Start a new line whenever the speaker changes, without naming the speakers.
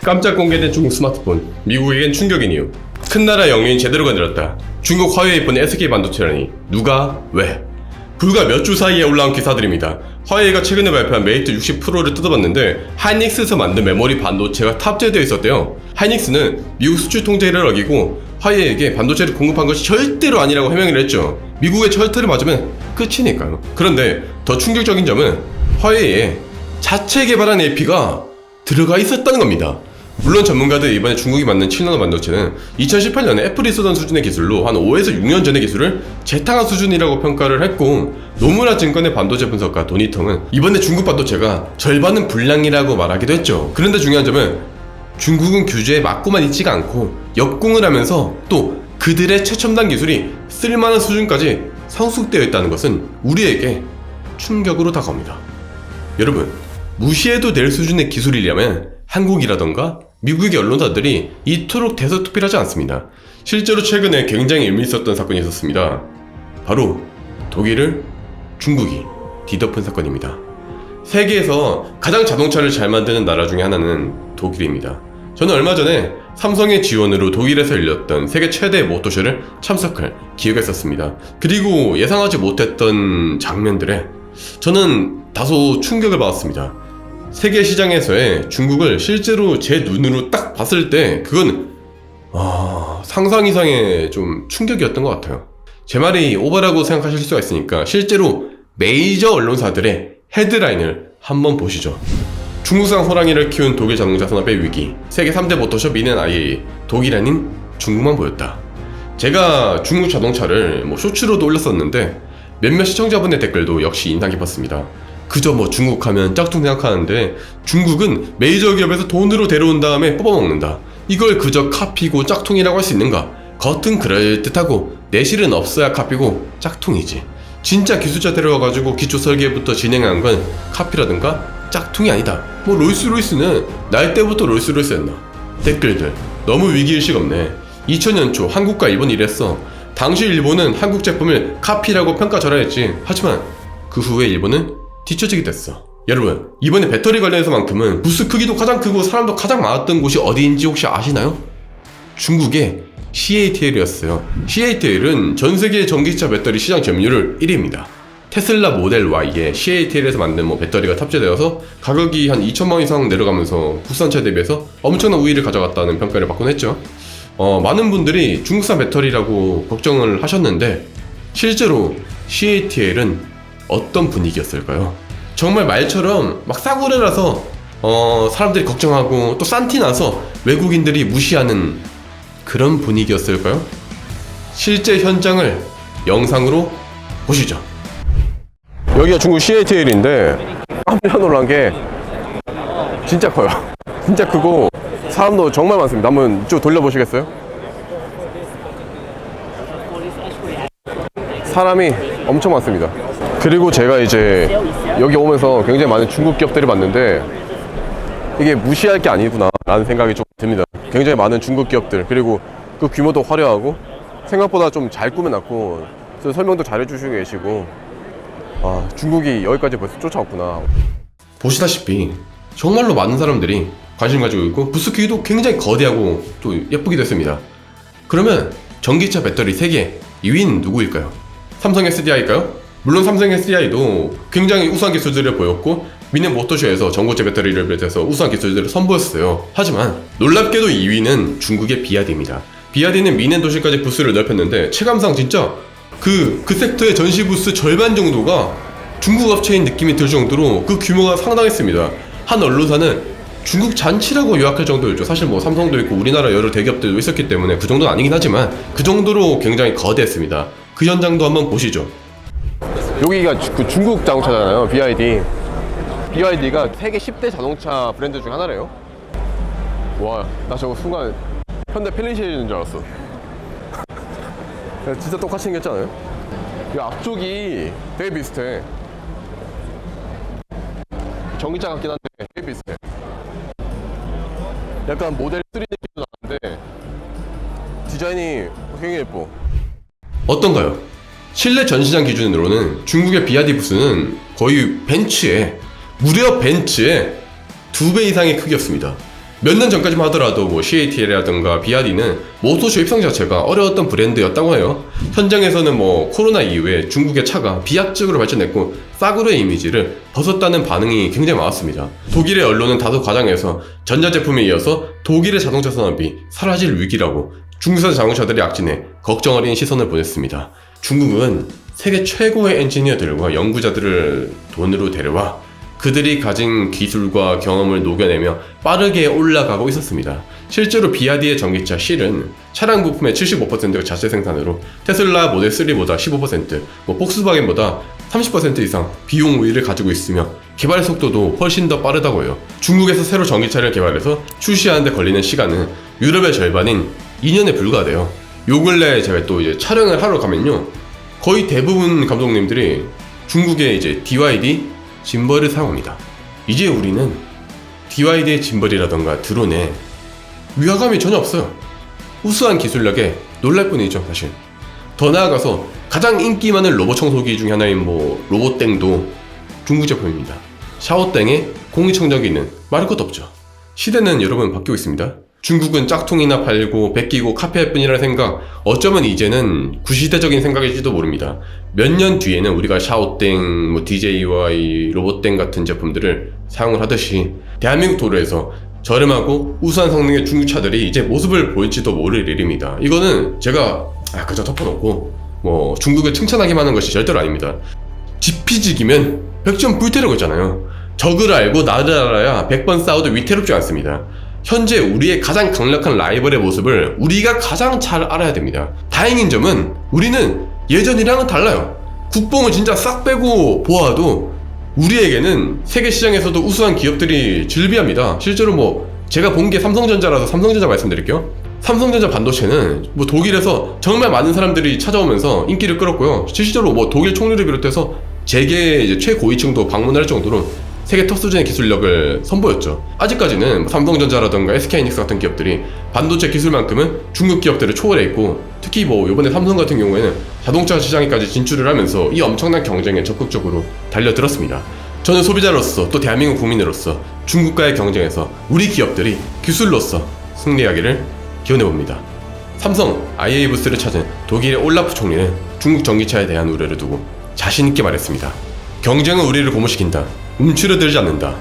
깜짝 공개된 중국 스마트폰, 미국에겐 충격인 이유. 큰 나라 영유인 제대로 건드렸다. 중국 화웨이 폰의 SK 반도체라니 누가 왜? 불과 몇 주 사이에 올라온 기사들입니다. 화웨이가 최근에 발표한 메이트 60 프로를 뜯어봤는데 하이닉스에서 만든 메모리 반도체가 탑재되어 있었대요. 하이닉스는 미국 수출 통제를 어기고 화웨이에게 반도체를 공급한 것이 절대로 아니라고 해명을 했죠. 미국의 철퇴를 맞으면 끝이니까요. 그런데 더 충격적인 점은 화웨이에 자체 개발한 AP가 들어가 있었다는 겁니다. 물론 전문가들 이번에 중국이 만든 7나노 반도체는 2018년에 애플이 쓰던 수준의 기술로 한 5에서 6년 전의 기술을 재탕한 수준이라고 평가를 했고, 노무라 증권의 반도체 분석가 도니텅은 이번에 중국 반도체가 절반은 불량이라고 말하기도 했죠. 그런데 중요한 점은 중국은 규제에 맞고만 있지가 않고 역공을 하면서 또 그들의 최첨단 기술이 쓸만한 수준까지 성숙되어 있다는 것은 우리에게 충격으로 다가옵니다. 여러분, 무시해도 될 수준의 기술이라면 한국이라던가 미국의 언론사들이 이토록 대서특필하지 않습니다. 실제로 최근에 굉장히 의미 있었던 사건이 있었습니다. 바로 독일을 중국이 뒤덮은 사건입니다. 세계에서 가장 자동차를 잘 만드는 나라 중에 하나는 독일입니다. 저는 얼마 전에 삼성의 지원으로 독일에서 열렸던 세계 최대 모터쇼를 참석할 기회가 있었습니다. 그리고 예상하지 못했던 장면들에 저는 다소 충격을 받았습니다. 세계 시장에서의 중국을 실제로 제 눈으로 딱 봤을 때 그건 상상 이상의 좀 충격이었던 것 같아요. 제 말이 오버라고 생각하실 수가 있으니까 실제로 메이저 언론사들의 헤드라인을 한번 보시죠. 중국산 호랑이를 키운 독일 자동차 산업의 위기, 세계 3대 모터숍 미넨 IA, 독일 아닌 중국만 보였다. 제가 중국 자동차를 쇼츠로도 올렸었는데 몇몇 시청자분의 댓글도 역시 인상 깊었습니다. 그저 중국 하면 짝퉁 생각하는데 중국은 메이저 기업에서 돈으로 데려온 다음에 뽑아먹는다. 이걸 그저 카피고 짝퉁이라고 할 수 있는가? 겉은 그럴듯하고 내실은 없어야 카피고 짝퉁이지. 진짜 기술자 데려와가지고 기초 설계부터 진행한 건 카피라든가 짝퉁이 아니다. 롤스로이스는 날 때부터 롤스로이스였나? 댓글들 너무 위기의식 없네. 2000년 초 한국과 일본이 이랬어. 당시 일본은 한국 제품을 카피라고 평가절하했지. 하지만 그 후에 일본은 뒤처지게 됐어. 여러분, 이번에 배터리 관련해서만큼은 부스 크기도 가장 크고 사람도 가장 많았던 곳이 어디인지 혹시 아시나요? 중국의 CATL이었어요. CATL은 전세계 전기차 배터리 시장 점유율 1위입니다. 테슬라 모델 Y에 CATL에서 만든 배터리가 탑재되어서 가격이 한 2천만 원 이상 내려가면서 국산차 대비해서 엄청난 우위를 가져갔다는 평가를 받곤 했죠. 많은 분들이 중국산 배터리라고 걱정을 하셨는데 실제로 CATL은 어떤 분위기였을까요? 정말 말처럼 싸구려 나서 사람들이 걱정하고 또 싼 티 나서 외국인들이 무시하는 그런 분위기였을까요? 실제 현장을 영상으로 보시죠. 여기가 중국 CATL인데 깜짝 놀란 게 진짜 커요. 진짜 크고 사람도 정말 많습니다. 한번 쭉 돌려보시겠어요? 사람이 엄청 많습니다. 그리고 제가 이제 여기 오면서 굉장히 많은 중국 기업들을 봤는데 이게 무시할 게 아니구나 라는 생각이 좀 듭니다. 굉장히 많은 중국 기업들, 그리고 그 규모도 화려하고 생각보다 좀 잘 꾸며놨고 설명도 잘 해주시고 계시고, 중국이 여기까지 벌써 쫓아왔구나. 보시다시피 정말로 많은 사람들이 관심 가지고 있고 부스 크기도 굉장히 거대하고 또 예쁘기도 했습니다. 그러면 전기차 배터리 세계 2위는 누구일까요? 삼성 SDI일까요? 물론 삼성 SDI도 굉장히 우수한 기술들을 보였고 미넨 모터쇼에서 전고체 배터리를 비롯해서 우수한 기술들을 선보였어요. 하지만 놀랍게도 2위는 중국의 비아디입니다. 비아디는 미넨 도시까지 부스를 넓혔는데 체감상 진짜 그 섹터의 전시 부스 절반 정도가 중국 업체인 느낌이 들 정도로 그 규모가 상당했습니다. 한 언론사는 중국 잔치라고 요약할 정도였죠. 사실 삼성도 있고 우리나라 여러 대기업들도 있었기 때문에 그 정도는 아니긴 하지만 그 정도로 굉장히 거대했습니다. 그 현장도 한번 보시죠. 여기가 그 중국 자동차잖아요. BYD. BYD가 세계 10대 자동차 브랜드 중 하나래요. 와, 나 저거 순간 현대 펠리세이드인 줄 알았어. 진짜 똑같이 생겼잖아요. 이 앞쪽이 되게 비슷해. 전기차 같긴 한데 되게 비슷해. 약간 모델 3 느낌도 나는데 디자인이 굉장히 예뻐. 어떤가요? 실내 전시장 기준으로는 중국의 비아디 부스는 거의 무려 벤츠의 2배 이상의 크기였습니다. 몇 년 전까지만 하더라도 뭐 CATL이라든가 BYD는 모토쇼 입성 자체가 어려웠던 브랜드였다고 해요. 현장에서는 뭐 코로나 이후에 중국의 차가 비약적으로 발전했고 싸구려의 이미지를 벗었다는 반응이 굉장히 많았습니다. 독일의 언론은 다소 과장해서 전자제품에 이어서 독일의 자동차 산업이 사라질 위기라고 중국산 자동차들의 약진에 걱정 어린 시선을 보냈습니다. 중국은 세계 최고의 엔지니어들과 연구자들을 돈으로 데려와 그들이 가진 기술과 경험을 녹여내며 빠르게 올라가고 있었습니다. 실제로 BYD의 전기차 실은 차량 부품의 75%가 자체 생산으로 테슬라 모델 3보다 15%, 폭스바겐보다 30% 이상 비용 우위를 가지고 있으며 개발 속도도 훨씬 더 빠르다고 해요. 중국에서 새로 전기차를 개발해서 출시하는 데 걸리는 시간은 유럽의 절반인 2년에 불과해요. 요 근래 제가 또 이제 촬영을 하러 가면요, 거의 대부분 감독님들이 중국의 이제 BYD 짐벌을 사용합니다. 이제 우리는 BYD의 짐벌이라던가 드론에 위화감이 전혀 없어요. 우수한 기술력에 놀랄 뿐이죠, 사실. 더 나아가서 가장 인기 많은 로봇 청소기 중에 하나인 로봇땡도 중국 제품입니다. 샤오땡에 공기청정기는 말할 것도 없죠. 시대는 여러분 바뀌고 있습니다. 중국은 짝퉁이나 팔고 베끼고 카피할 뿐이라는 생각, 어쩌면 이제는 구시대적인 생각일지도 모릅니다. 몇 년 뒤에는 우리가 샤오땡, DJY, 로봇땡 같은 제품들을 사용을 하듯이 대한민국 도로에서 저렴하고 우수한 성능의 중국 차들이 이제 모습을 보일지도 모를 일입니다. 이거는 제가 그저 덮어놓고 중국을 칭찬하기만 하는 것이 절대로 아닙니다. 지피지기면 100점 불태라고 했잖아요. 적을 알고 나를 알아야 100번 싸워도 위태롭지 않습니다. 현재 우리의 가장 강력한 라이벌의 모습을 우리가 가장 잘 알아야 됩니다. 다행인 점은 우리는 예전이랑은 달라요. 국뽕을 진짜 싹 빼고 보아도 우리에게는 세계 시장에서도 우수한 기업들이 즐비합니다. 실제로 제가 본 게 삼성전자라서 삼성전자 말씀드릴게요. 삼성전자 반도체는 독일에서 정말 많은 사람들이 찾아오면서 인기를 끌었고요. 실제로 독일 총리를 비롯해서 재계 이제 최고위층도 방문할 정도로 세계 톱수준의 기술력을 선보였죠. 아직까지는 삼성전자라던가 SK하이닉스 같은 기업들이 반도체 기술만큼은 중국 기업들을 초월해 있고, 특히 이번에 삼성 같은 경우에는 자동차 시장에까지 진출을 하면서 이 엄청난 경쟁에 적극적으로 달려들었습니다. 저는 소비자로서 또 대한민국 국민으로서 중국과의 경쟁에서 우리 기업들이 기술로서 승리하기를 기원해봅니다. 삼성 IA 부스를 찾은 독일의 올라프 총리는 중국 전기차에 대한 우려를 두고 자신있게 말했습니다. 경쟁은 우리를 고무시킨다. 움츠러들지 않는다.